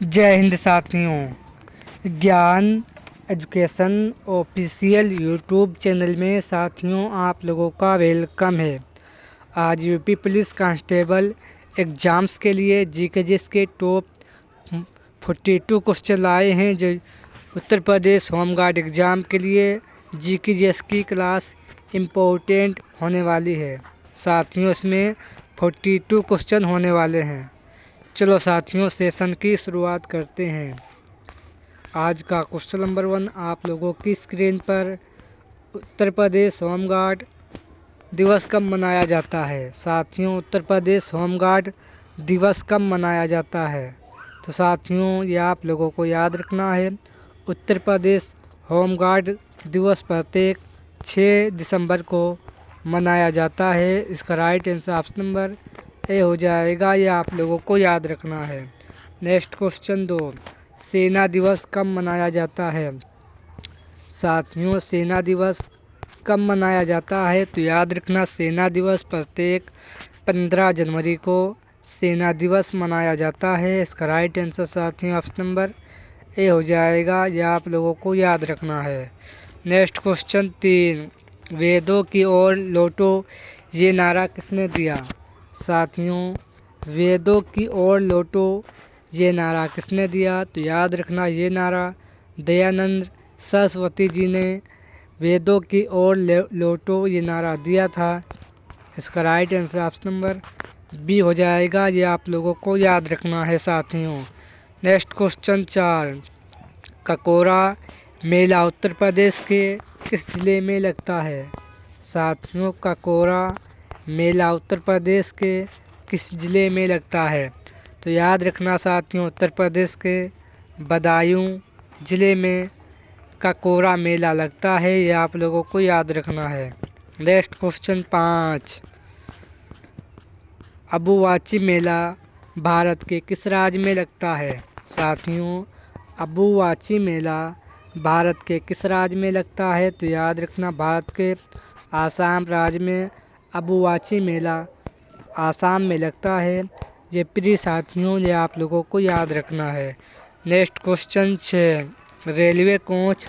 जय हिंद साथियों। ज्ञान एजुकेशन ऑफिशियल यूट्यूब चैनल में साथियों आप लोगों का वेलकम है। आज यूपी पुलिस कांस्टेबल एग्ज़ाम्स के लिए जीकेजीएस के टॉप 42 क्वेश्चन लाए हैं जो उत्तर प्रदेश होमगार्ड एग्ज़ाम के लिए जीकेजीएस की क्लास इम्पोर्टेंट होने वाली है। साथियों इसमें 42 क्वेश्चन होने वाले हैं। चलो साथियों सेशन की शुरुआत करते हैं। आज का क्वेश्चन नंबर 1 आप लोगों की स्क्रीन पर उत्तर प्रदेश होमगार्ड दिवस कब मनाया जाता है। साथियों उत्तर प्रदेश होमगार्ड दिवस कब मनाया जाता है, तो साथियों ये आप लोगों को याद रखना है। उत्तर प्रदेश होमगार्ड दिवस प्रत्येक 6 दिसंबर को मनाया जाता है। इसका right answer option number A हो जाएगा, ये आप लोगों को याद रखना है। नेक्स्ट क्वेश्चन 2 सेना दिवस कब मनाया जाता है। साथियों सेना दिवस कब मनाया जाता है, तो याद रखना सेना दिवस प्रत्येक 15 जनवरी को सेना दिवस मनाया जाता है। इसका राइट आंसर साथियों ऑप्शन नंबर ए हो जाएगा, यह आप लोगों को याद रखना है। नेक्स्ट क्वेश्चन 3 वेदों की ओर लौटो ये नारा किसने दिया। साथियों वेदों की ओर लौटो ये नारा किसने दिया, तो याद रखना ये नारा दयानंद सरस्वती जी ने वेदों की ओर लौटो ये नारा दिया था। इसका right answer option number B हो जाएगा, ये आप लोगों को याद रखना है साथियों। नेक्स्ट क्वेश्चन 4 ककोरा मेला उत्तर प्रदेश के किस जिले में लगता है। साथियों ककोरा मेला उत्तर प्रदेश के किस ज़िले में लगता है, तो याद रखना साथियों उत्तर प्रदेश के बदायूं ज़िले में ककोरा मेला लगता है, ये आप लोगों को याद रखना है। नेक्स्ट क्वेश्चन 5 अबुवाची मेला भारत के किस राज्य में लगता है। साथियों अबुवाची मेला भारत के किस राज्य में लगता है, तो याद रखना भारत के आसाम राज्य में अबुवाची मेला आसाम में लगता है। ये प्रिय साथियों ये आप लोगों को याद रखना है। Next question 6 railway coach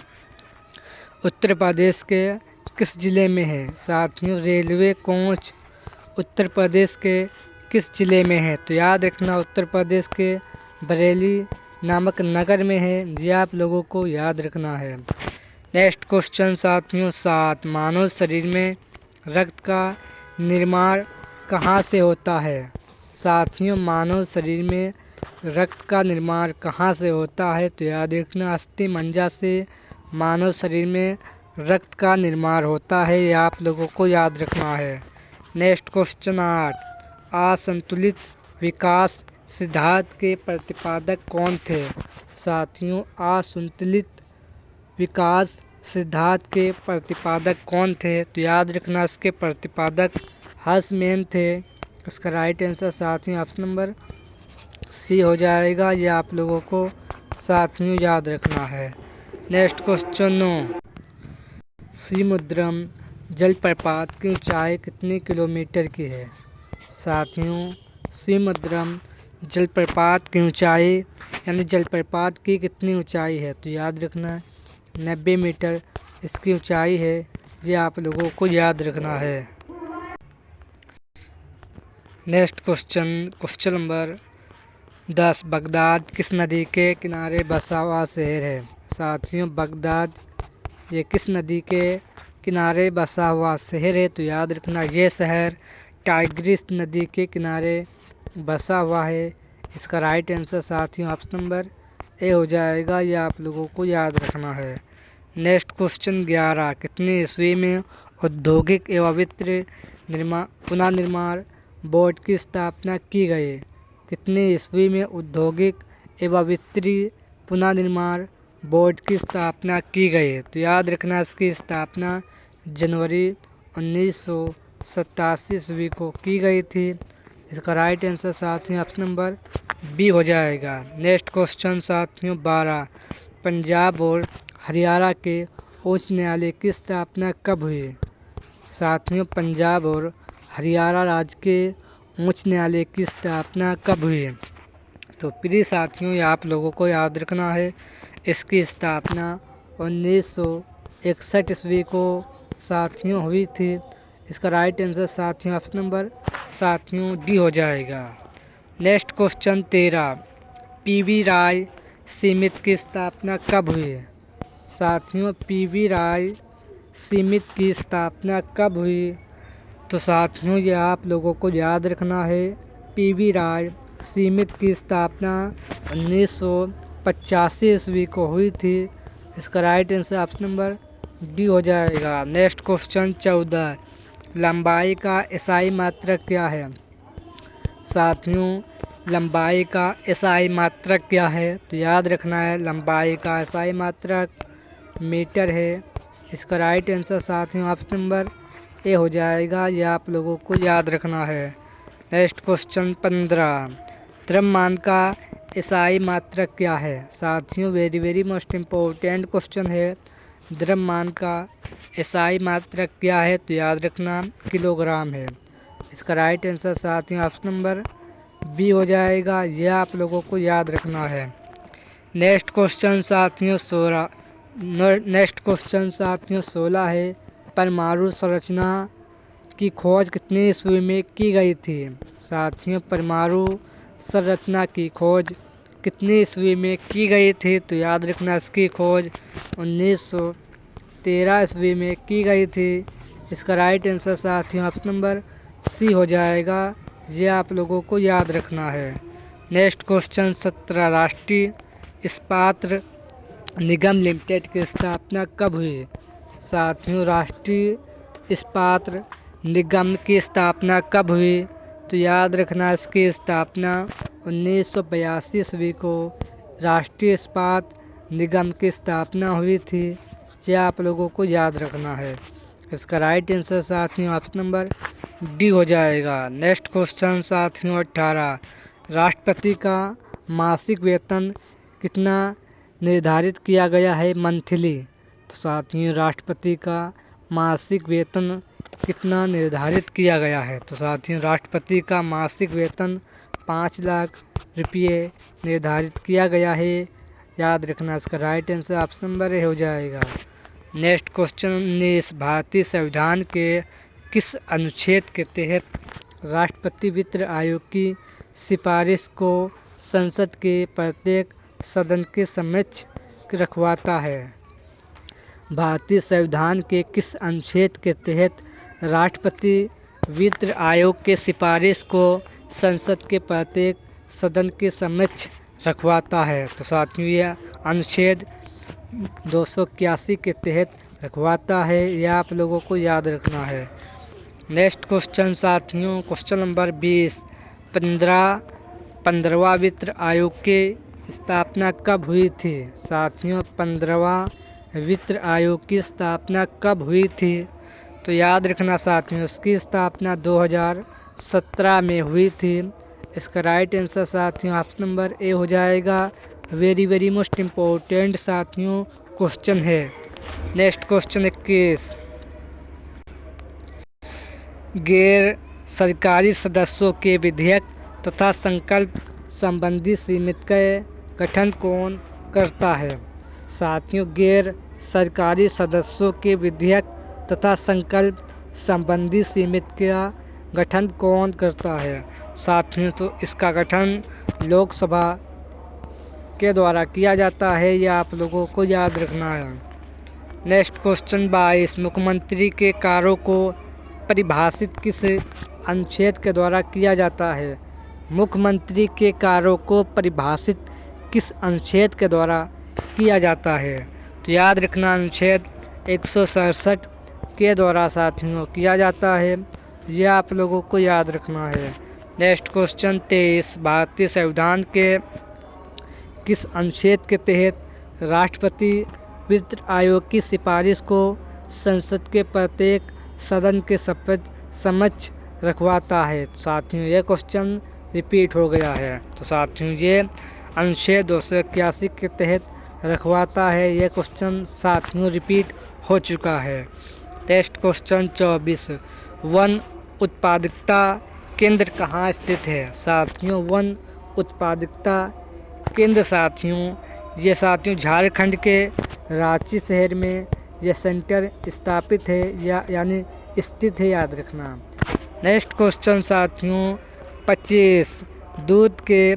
Uttar Pradesh के किस ज़िले में है। साथियों रेलवे कोच उत्तर प्रदेश के किस ज़िले में है, तो याद रखना उत्तर प्रदेश के बरेली नामक नगर में है, ये आप लोगों को याद रखना है। नेक्स्ट क्वेश्चन साथियों 7 मानव शरीर में रक्त का निर्माण कहाँ से होता है। साथियों मानव शरीर में रक्त का निर्माण कहाँ से होता है, तो याद रखना अस्थि मज्जा से मानव शरीर में रक्त का निर्माण होता है, ये आप लोगों को याद रखना है। नेक्स्ट क्वेश्चन 8 असंतुलित विकास सिद्धांत के प्रतिपादक कौन थे। साथियों असंतुलित विकास सिद्धांत के प्रतिपादक कौन थे, तो याद रखना इसके प्रतिपादक हर्षमेन थे। इसका राइट आंसर साथियों ऑप्शन नंबर सी हो जाएगा, ये आप लोगों को साथियों याद रखना है। नेक्स्ट क्वेश्चन 9 समुद्रम जलप्रपात की ऊंचाई कितनी किलोमीटर की है। साथियों समुद्रम जलप्रपात की ऊंचाई यानी जलप्रपात की कितनी ऊंचाई है, तो याद रखना 90 मीटर इसकी ऊंचाई है, ये आप लोगों को याद रखना है। नेक्स्ट क्वेश्चन नंबर 10 बगदाद किस नदी के किनारे बसा हुआ शहर है। साथियों बगदाद ये किस नदी के किनारे बसा हुआ शहर है, तो याद रखना ये शहर टाइग्रिस नदी के किनारे बसा हुआ है। इसका राइट आंसर साथियों ऑप्शन नंबर ए हो जाएगा, ये आप लोगों को याद रखना है। नेक्स्ट क्वेश्चन 11 कितनी ईस्वी में औद्योगिक एवं वित्तीय पुनः निर्माण बोर्ड की स्थापना की गई। कितनी ईस्वी में औद्योगिक एवं वित्तीय पुनः निर्माण बोर्ड की स्थापना की गई, तो याद रखना इसकी स्थापना जनवरी 1987 ईस्वी को की गई थी। इसका राइट आंसर साथियों ऑप्शन नंबर बी हो जाएगा। नेक्स्ट क्वेश्चन साथियों 12 पंजाब और हरियाणा के उच्च न्यायालय की स्थापना कब हुई। साथियों पंजाब और हरियाणा राज्य के उच्च न्यायालय की स्थापना कब हुई, तो प्रिय साथियों, ये आप लोगों को याद रखना है। इसकी स्थापना 1961 ईस्वी को साथियों हुई थी। इसका राइट आंसर साथियों ऑप्शन नंबर साथियों डी हो जाएगा। नेक्स्ट क्वेश्चन 13, पीवी राय सीमित की स्थापना कब हुई? साथियों, पीवी राय सीमित की स्थापना कब हुई? तो साथियों, ये आप लोगों को याद रखना है। पीवी राय सीमित की स्थापना 1985 ईस्वी को हुई थी। इसका right answer option number D हो जाएगा। नेक्स्ट क्वेश्चन 14, लंबाई का एसआई मात्रक क्या है? साथियों, लंबाई का एसआई मात्रक क्या है? तो याद रखना है, लंबाई का एसआई मात्रक मीटर है। इसका राइट आंसर साथियों ऑप्शन नंबर ए हो जाएगा। यह आप लोगों को याद रखना है। नेक्स्ट क्वेश्चन 15, द्रव्यमान का एसआई मात्रक क्या है? साथियों, वेरी मोस्ट इम्पोर्टेंट क्वेश्चन है। द्रव्यमान का एसआई मात्रक क्या है? तो याद रखना किलोग्राम है। इसका राइट आंसर साथियों ऑप्शन नंबर बी हो जाएगा। यह आप लोगों को याद रखना है। नेक्स्ट क्वेश्चन साथियों 16 है, परमाणु संरचना की खोज कितनी ईस्वी में की गई थी? साथियों, परमाणु संरचना की खोज कितनी ईस्वी में की गई थी? तो याद रखना, इसकी खोज 1913 ईस्वी में की गई थी। इसका राइट आंसर साथियों ऑप्शन नंबर सी हो जाएगा। ये आप लोगों को याद रखना है। नेक्स्ट क्वेश्चन 17, राष्ट्रीय इस्पात निगम लिमिटेड की स्थापना कब हुई? साथियों, राष्ट्रीय इस्पात निगम की स्थापना कब हुई? तो याद रखना, इसकी स्थापना 1982 ईस्वी को राष्ट्रीय इस्पात निगम की स्थापना हुई थी। यह आप लोगों को याद रखना है। इसका राइट आंसर साथियों ऑप्शन नंबर डी हो जाएगा। नेक्स्ट क्वेश्चन साथियों 18, राष्ट्रपति का मासिक वेतन कितना निर्धारित किया गया है मंथली? तो साथियों, राष्ट्रपति का मासिक वेतन कितना निर्धारित किया गया है? तो साथियों, राष्ट्रपति का मासिक वेतन 5 लाख रुपये निर्धारित किया गया है। याद रखना, इसका right answer option number A हो जाएगा। नेक्स्ट क्वेश्चन 19, भारतीय संविधान के किस अनुच्छेद के तहत राष्ट्रपति वित्त आयोग की सिफारिश को संसद के प्रत्येक सदन के समक्ष रखवाता है? भारतीय संविधान के किस अनुच्छेद के तहत राष्ट्रपति वित्त आयोग के सिफारिश को संसद के प्रत्येक सदन के समक्ष रखवाता है? तो साथियों, यह अनुच्छेद 281 के तहत रखवाता है। यह आप लोगों को याद रखना है। नेक्स्ट क्वेश्चन साथियों, क्वेश्चन नंबर 20, 15वां वित्त आयोग की स्थापना कब हुई थी? साथियों, 15वां वित्त आयोग की स्थापना कब हुई थी? तो याद रखना साथियों, इसकी स्थापना 2017 में हुई थी। इसका राइट आंसर साथियों ऑप्शन नंबर ए हो जाएगा। वेरी मोस्ट इम्पोर्टेंट साथियों क्वेश्चन है। नेक्स्ट क्वेश्चन 21, गैर सरकारी सदस्यों के विधेयक तथा संकल्प संबंधी समिति का गठन कौन करता है? साथियों, गैर सरकारी सदस्यों के विधेयक तथा संकल्प संबंधी समिति का गठन कौन करता है? साथियों, तो इसका गठन लोकसभा के द्वारा किया जाता है। यह आप लोगों को याद रखना है। नेक्स्ट क्वेश्चन 22, मुख्यमंत्री के कार्यों को परिभाषित किस अनुच्छेद के द्वारा किया जाता है? मुख्यमंत्री के कार्यों को परिभाषित किस अनुच्छेद के द्वारा किया जाता है? तो याद रखना, अनुच्छेद 167 के द्वारा साथियों किया जाता है। यह आप लोगों को याद रखना है। नेक्स्ट क्वेश्चन 23, भारतीय संविधान के किस अनुच्छेद के तहत राष्ट्रपति वित्त आयोग की सिफारिश को संसद के प्रत्येक सदन के समक्ष रखवाता है? साथियों, यह क्वेश्चन रिपीट हो गया है। तो साथियों, ये अनुच्छेद 281 के तहत रखवाता है। यह क्वेश्चन साथियों रिपीट हो चुका है। नेक्स्ट क्वेश्चन 24, वन उत्पादकता केंद्र कहाँ स्थित है? साथियों, वन उत्पादकता केंद्र साथियों, ये साथियों झारखंड के रांची शहर में यह सेंटर स्थापित है यानी स्थित है, याद रखना। नेक्स्ट क्वेश्चन साथियों 25, दूध के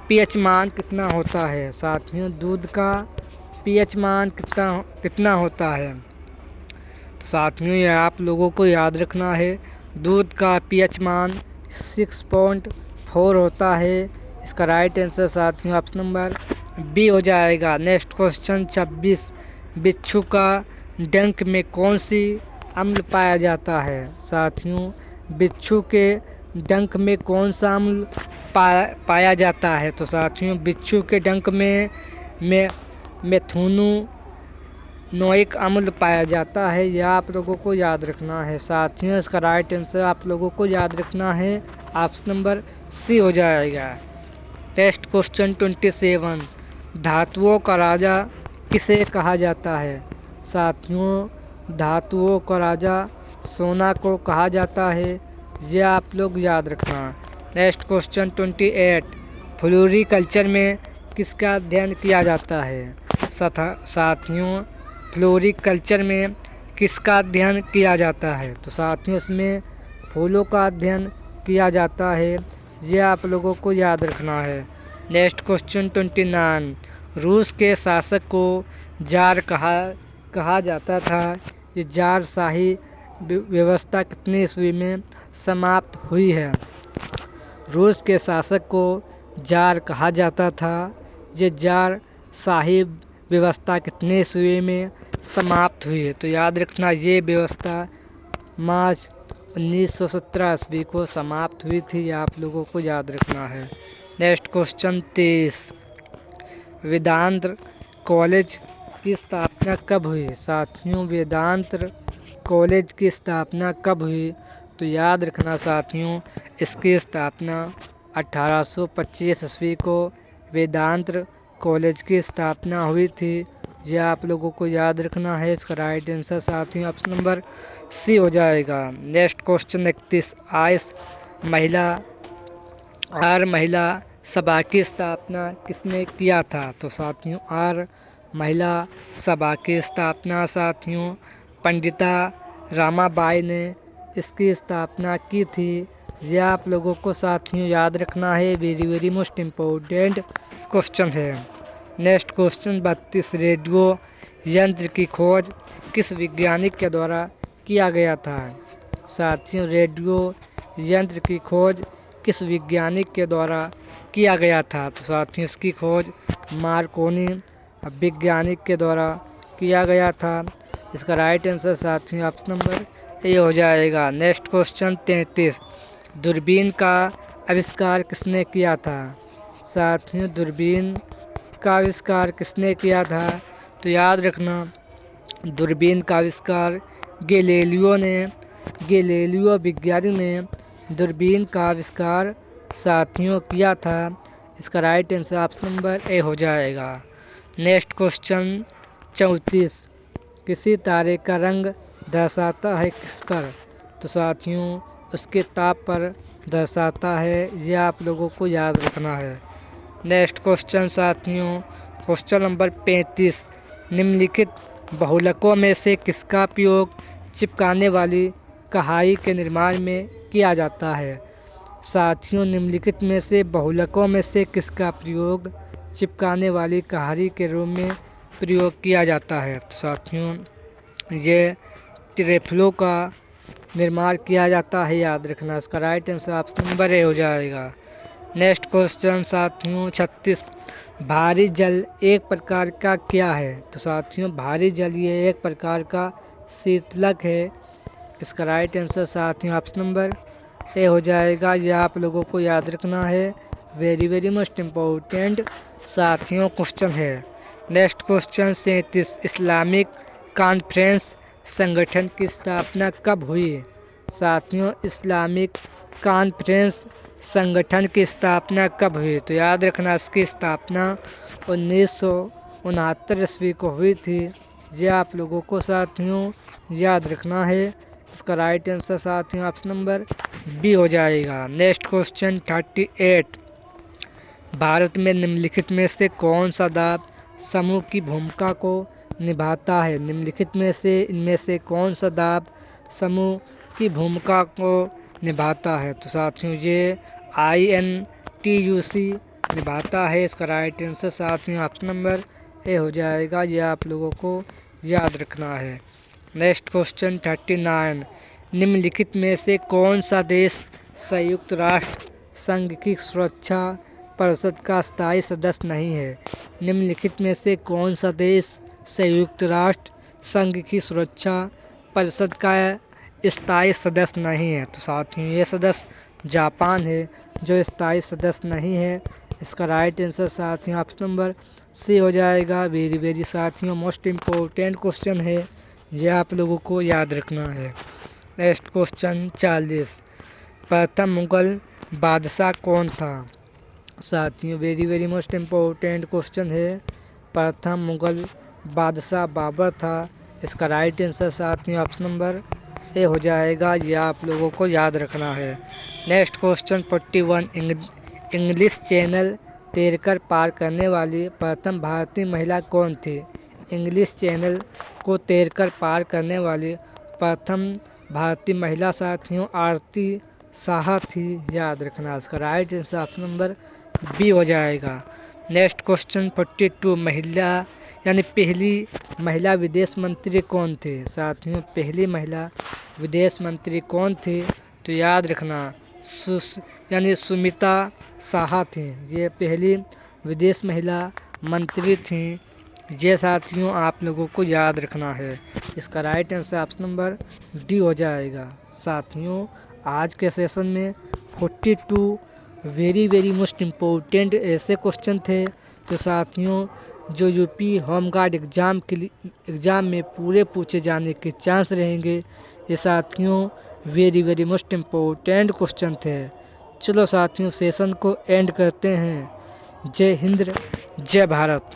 पीएच मान कितना होता है? साथियों दूध का पीएच मान कितना होता है? तो साथियों ये आप लोगों को याद रखना है, दूध का पीएच मान 6.4 होता है। इसका राइट आंसर साथियों ऑप्शन नंबर बी हो जाएगा। नेक्स्ट क्वेश्चन 26, बिच्छू का डंक में कौन सी अम्ल पाया जाता है? साथियों बिच्छू के डंक में कौन सा अम्ल पाया जाता है? तो साथियों बिच्छू के डंक में मेथोनोइक अम्ल पाया जाता है, यह आप लोगों को याद रखना है। साथियों इसका राइट आंसर आप लोगों को याद रखना है, ऑप्शन नंबर सी हो जाएगा। टेस्ट क्वेश्चन 27, धातुओं का राजा किसे कहा जाता है? साथियों धातुओं का राजा सोना को कहा जाता है, यह आप लोग याद रखना। नेक्स्ट क्वेश्चन 28, फ्लोरीकल्चर में किसका अध्ययन किया जाता है? साथियों फ्लोरीकल्चर में किसका अध्ययन किया जाता है? तो साथियों इसमें फूलों का अध्ययन किया जाता है, यह आप लोगों को याद रखना है। नेक्स्ट क्वेश्चन 29, रूस के शासक को जार कहा जाता था, ये जारशाही व्यवस्था कितनी ईस्वी में समाप्त हुई है? रूस के शासक को जार कहा जाता था, ये जारशाही व्यवस्था कितने ईस्वी में समाप्त हुई है? तो याद रखना ये व्यवस्था मार्च 1917 ईस्वी को समाप्त हुई थी, ये आप लोगों को याद रखना है। नेक्स्ट क्वेश्चन 30, वेदांत कॉलेज की स्थापना कब हुई? साथियों वेदांत कॉलेज की स्थापना कब हुई? तो याद रखना साथियों इसकी स्थापना 1825 ईस्वी को वेदांत कॉलेज की स्थापना हुई थी, यह आप लोगों को याद रखना है। इसका राइट आंसर साथियों ऑप्शन नंबर सी हो जाएगा। नेक्स्ट क्वेश्चन 31, महिला सभा की स्थापना किसने किया था? तो साथियों महिला सभा की स्थापना साथियों पंडिता रामाबाई ने इसकी स्थापना की थी, यह आप लोगों को साथियों याद रखना है, वेरी मोस्ट इम्पोर्टेंट क्वेश्चन है। नेक्स्ट क्वेश्चन 32, रेडियो यंत्र की खोज किस वैज्ञानिक के द्वारा किया गया था? साथियों रेडियो यंत्र की खोज किस वैज्ञानिक के द्वारा किया गया था? तो साथियों इसकी खोज मार्कोनी वैज्ञानिक के द्वारा किया गया था। इसका राइट आंसर साथियों ऑप्शन नंबर ए हो जाएगा। नेक्स्ट क्वेश्चन 33, दूरबीन का आविष्कार किसने किया था? साथियों दूरबीन का आविष्कार किसने किया था? तो याद रखना दूरबीन का आविष्कार गैलीलियो वैज्ञानिक ने दूरबीन का आविष्कार साथियों किया था। इसका right answer option number A हो जाएगा। नेक्स्ट क्वेश्चन 34, किसी तारे का रंग दर्शाता है किस पर? तो साथियों उसके ताप पर दर्शाता है, यह आप लोगों को याद रखना है। नेक्स्ट क्वेश्चन साथियों क्वेश्चन नंबर 35, निम्नलिखित बहुलकों में से किसका प्रयोग चिपकाने वाली कहाई के निर्माण में किया जाता है? साथियों निम्नलिखित में से बहुलकों में से किसका प्रयोग चिपकाने वाली कहाई के रूप में प्रयोग किया जाता है? तो साथियों ये ट्रेफ्लो का निर्माण किया जाता है, याद रखना। इसका right answer option number A हो जाएगा। नेक्स्ट क्वेश्चन साथियों 36, भारी जल एक प्रकार का क्या है? तो साथियों भारी जल ये एक प्रकार का शीतलक है। इसका राइट आंसर साथियों ऑप्शन नंबर ए हो जाएगा, यह आप लोगों को याद रखना है, वेरी मोस्ट इम्पोर्टेंट साथियों क्वेश्चन है। नेक्स्ट क्वेश्चन 37, इस्लामिक कॉन्फ्रेंस संगठन की स्थापना कब हुई? साथियों इस्लामिक कॉन्फ्रेंस संगठन की स्थापना कब हुई? तो याद रखना इसकी स्थापना 1969 ईस्वी को हुई थी, यह आप लोगों को साथियों याद रखना है। इसका राइट आंसर साथियों ऑप्शन नंबर बी हो जाएगा। नेक्स्ट क्वेश्चन 38, भारत में निम्नलिखित में से कौन सा दाब समूह की भूमिका को निभाता है? निम्नलिखित में से इनमें से कौन सा दाब समूह की भूमिका को निभाता है? तो साथियों ये INTUC निभाता है। इसका राइट आंसर साथियों ऑप्शन नंबर ए हो जाएगा। ये आप लोगों को याद रखना है। नेक्स्ट क्वेश्चन 39, निम्नलिखित में से कौन सा देश संयुक्त राष्ट्र संघ की सुरक्षा परिषद का स्थायी सदस्य नहीं है? निम्नलिखित में से कौन सा देश संयुक्त राष्ट्र संघ की सुरक्षा परिषद का स्थायी सदस्य नहीं है? तो साथियों ये सदस्य जापान है जो स्थायी सदस्य नहीं है। इसका राइट आंसर साथियों ऑप्शन नंबर सी हो जाएगा। वेरी साथियों मोस्ट इम्पोर्टेंट क्वेश्चन है, यह आप लोगों को याद रखना है। नेक्स्ट क्वेश्चन 40, प्रथम मुगल बादशाह कौन था? साथियों वेरी मोस्ट इम्पोर्टेंट क्वेश्चन है। प्रथम मुगल बादशाह बाबर था। इसका राइट आंसर साथियों ऑप्शन नंबर ए हो जाएगा। यह आप लोगों को याद रखना है। नेक्स्ट क्वेश्चन 41, इंग्लिश चैनल तैरकर पार करने वाली प्रथम भारतीय महिला कौन थी? इंग्लिश चैनल को तैरकर पार करने वाली प्रथम भारतीय महिला साथियों आरती साहा थी। याद रखना। इसका right answer option number B हो जाएगा। नेक्स्ट क्वेश्चन 42, महिला यानी पहली महिला विदेश मंत्री कौन थी? साथियों पहली महिला विदेश मंत्री कौन थी? तो याद रखना यानी सुमिता साहा थी। ये पहली विदेश महिला मंत्री थी। ये साथियों आप लोगों को याद रखना है। इसका right answer option number D हो जाएगा। साथियों आज के सेशन में 42 वेरी मोस्ट इम्पोर्टेंट ऐसे क्वेश्चन थे तो साथियों जो यूपी होमगार्ड एग्ज़ाम में पूरे पूछे जाने के चांस रहेंगे। ये साथियों वेरी मोस्ट इम्पोर्टेंट क्वेश्चन थे। चलो साथियों सेशन को एंड करते हैं। जय हिंद, जय भारत।